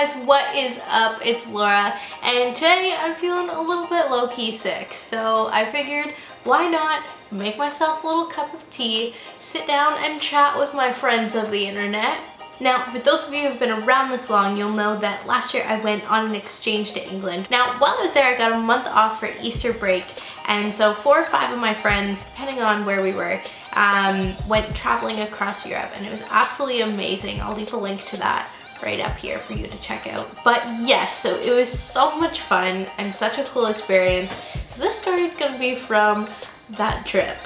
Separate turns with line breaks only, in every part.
guys, what is up? It's Laura, and today I'm feeling a little bit low-key sick, so I figured why not make myself a little cup of tea, sit down and chat with my friends of the internet. Now, for those of you who've been around this long, you'll know that last year I went on an exchange to England. Now, while I was there, I got a month off for Easter break, and so 4 or 5 of my friends, depending on where we were, went traveling across Europe, and it was absolutely amazing. I'll leave a link to that right up here for you to check out. But yes, so it was so much fun and such a cool experience. So this story is going to be from that trip.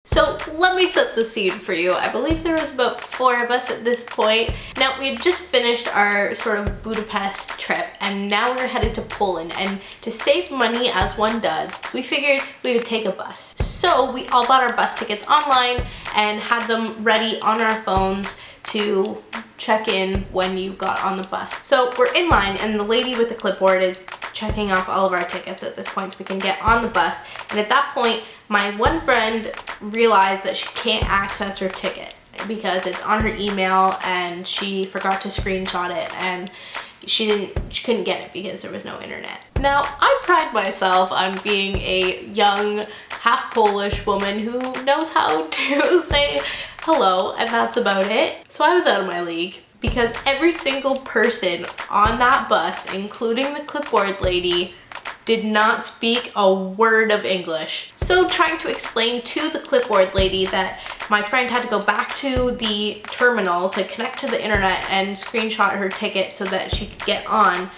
So let me set the scene for you. I believe there was about 4 of us at this point. Now, we had just finished our sort of Budapest trip, and now we're headed to Poland. And to save money, as one does, we figured we would take a bus. So we all bought our bus tickets online and had them ready on our phones to check in when you got on the bus. So we're in line, and the lady with the clipboard is checking off all of our tickets at this point so we can get on the bus. And at that point, my one friend realized that she can't access her ticket because it's on her email and she forgot to screenshot it, and she couldn't get it because there was no internet. Now, I pride myself on being a young, half Polish woman who knows how to say hello, and that's about it. So I was out of my league because every single person on that bus, including the clipboard lady, did not speak a word of English. So trying to explain to the clipboard lady that my friend had to go back to the terminal to connect to the internet and screenshot her ticket so that she could get on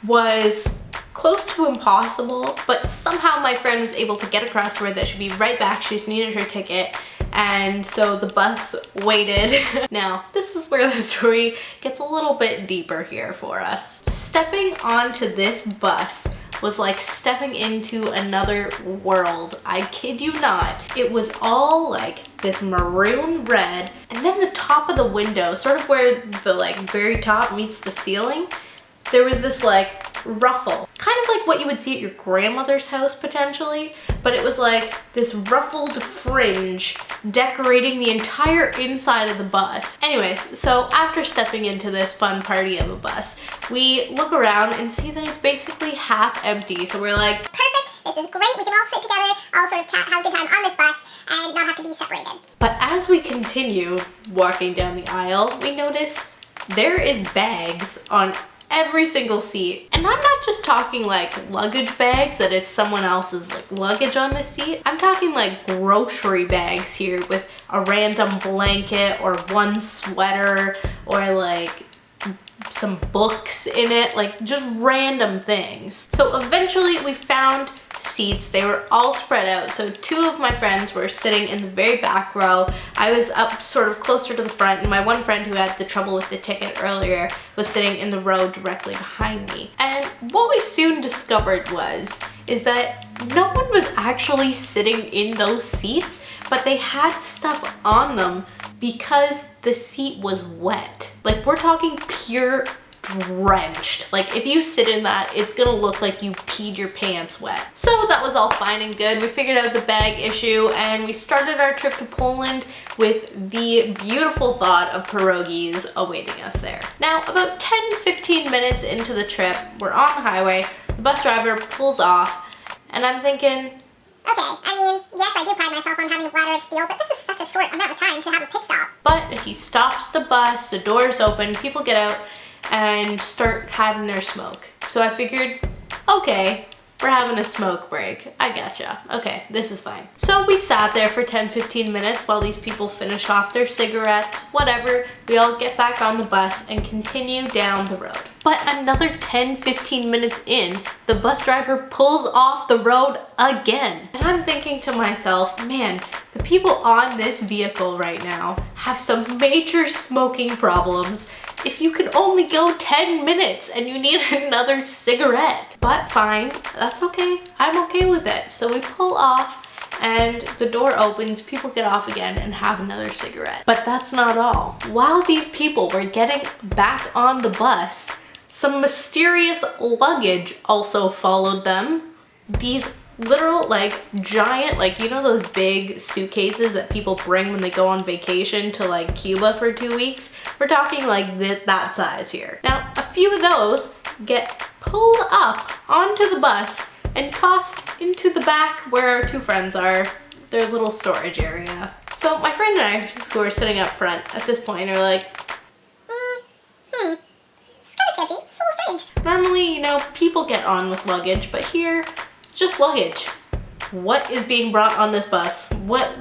was close to impossible, but somehow my friend was able to get across to her that she'd be right back. She just needed her ticket, and so the bus waited. Now, this is where the story gets a little bit deeper here for us. Stepping onto this bus was like stepping into another world. I kid you not. It was all like this maroon red, and then the top of the window, sort of where the like very top meets the ceiling, there was this like ruffle, kind of like what you would see at your grandmother's house potentially, but it was like this ruffled fringe decorating the entire inside of the bus. Anyways, so after stepping into this fun party of a bus, we look around and see that it's basically half empty. So we're like,
perfect, this is great, we can all sit together, all sort of chat, have a good time on this bus, and not have to be separated.
But as we continue walking down the aisle, we notice there is bags on every single seat. And I'm not just talking like luggage bags, that it's someone else's like luggage on the seat. I'm talking like grocery bags here with a random blanket or one sweater or like some books in it, like just random things. So eventually we found seats. They were all spread out. So 2 of my friends were sitting in the very back row. I was up sort of closer to the front, and my one friend who had the trouble with the ticket earlier was sitting in the row directly behind me. And what we soon discovered is that no one was actually sitting in those seats, but they had stuff on them because the seat was wet. Like, we're talking pure drenched. Like, if you sit in that, it's gonna look like you peed your pants wet. So that was all fine and good. We figured out the bag issue, and we started our trip to Poland with the beautiful thought of pierogies awaiting us there. Now, about 10-15 minutes into the trip, we're on the highway, the bus driver pulls off, and I'm thinking,
okay, I mean, yes, I do pride myself on having a bladder of steel, but this is such a short amount of time to have a pit stop.
But he stops the bus, the doors open, people get out and start having their smoke. So I figured, okay, we're having a smoke break. I gotcha. Okay, this is fine. So we sat there for 10-15 minutes while these people finish off their cigarettes, whatever. We all get back on the bus and continue down the road. But another 10-15 minutes in, the bus driver pulls off the road again. And I'm thinking to myself, man, the people on this vehicle right now have some major smoking problems if you can only go 10 minutes and you need another cigarette. But fine, that's okay. I'm okay with it. So we pull off and the door opens, people get off again and have another cigarette. But that's not all. While these people were getting back on the bus, some mysterious luggage also followed them. These literal, like, giant, like, you know those big suitcases that people bring when they go on vacation to, like, Cuba for 2 weeks? We're talking like that size here. Now, a few of those get pulled up onto the bus and tossed into the back where our two friends are, their little storage area. So my friend and I, who are sitting up front at this point, are like,
It's kind of sketchy. It's a little strange.
normally, you know, people get on with luggage, but here, it's just luggage. What is being brought on this bus? What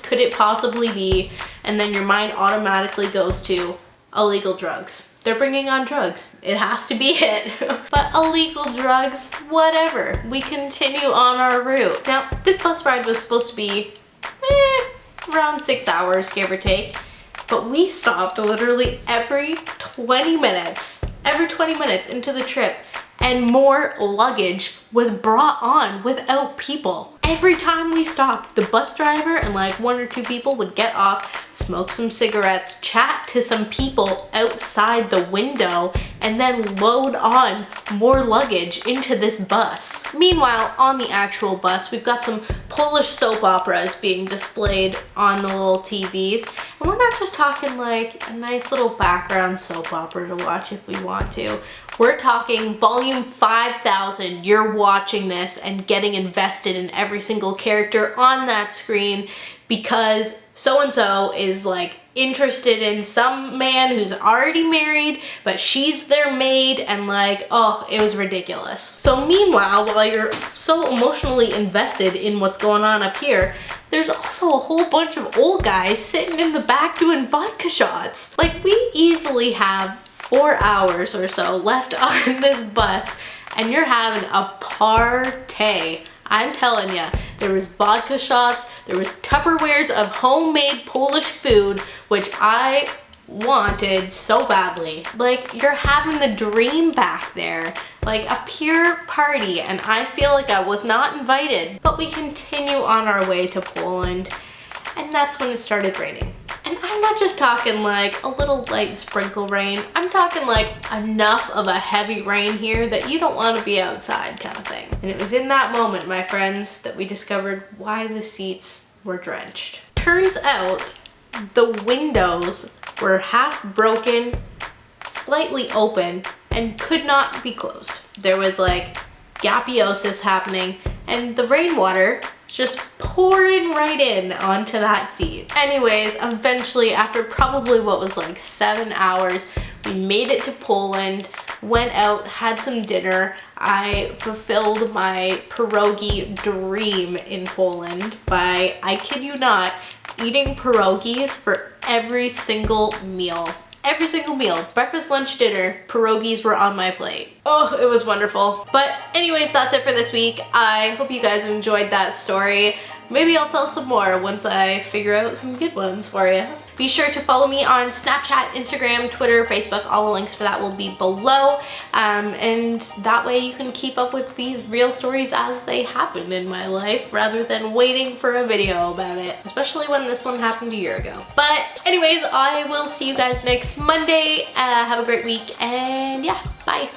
could it possibly be? And then your mind automatically goes to illegal drugs. They're bringing on drugs. It has to be it. But illegal drugs, whatever. We continue on our route. Now, this bus ride was supposed to be around 6 hours, give or take. But we stopped literally every 20 minutes into the trip, and more luggage was brought on without people. Every time we stopped, the bus driver and like 1 or 2 people would get off, smoke some cigarettes, chat to some people outside the window, and then load on more luggage into this bus. Meanwhile, on the actual bus, we've got some Polish soap operas being displayed on the little TVs. And we're not just talking like a nice little background soap opera to watch if we want to. We're talking volume 5000. You're watching this and getting invested in every single character on that screen because so-and-so is like interested in some man who's already married, but she's their maid, and like, oh, it was ridiculous. So meanwhile, while you're so emotionally invested in what's going on up here, there's also a whole bunch of old guys sitting in the back doing vodka shots. Like, we easily have 4 hours or so left on this bus, and you're having a party. I'm telling ya, there was vodka shots, there was Tupperwares of homemade Polish food, which I wanted so badly. Like, you're having the dream back there, like a pure party, and I feel like I was not invited. But we continue on our way to Poland, and that's when it started raining. And I'm not just talking like a little light sprinkle rain. I'm talking like enough of a heavy rain here that you don't want to be outside kind of thing. And it was in that moment, my friends, that we discovered why the seats were drenched. Turns out the windows were half broken, slightly open, and could not be closed. There was like gapiosis happening, and the rainwater just pouring right in onto that seat. Anyways, eventually, after probably what was like 7 hours, we made it to Poland, went out, had some dinner. I fulfilled my pierogi dream in Poland by, I kid you not, eating pierogies for every single meal. Every single meal, breakfast, lunch, dinner, pierogies were on my plate. Oh, it was wonderful. But anyways, that's it for this week. I hope you guys enjoyed that story. Maybe I'll tell some more once I figure out some good ones for you. Be sure to follow me on Snapchat, Instagram, Twitter, Facebook. All the links for that will be below. And that way you can keep up with these real stories as they happen in my life rather than waiting for a video about it, especially when this one happened a year ago. But anyways, I will see you guys next Monday. Have a great week, and yeah, bye.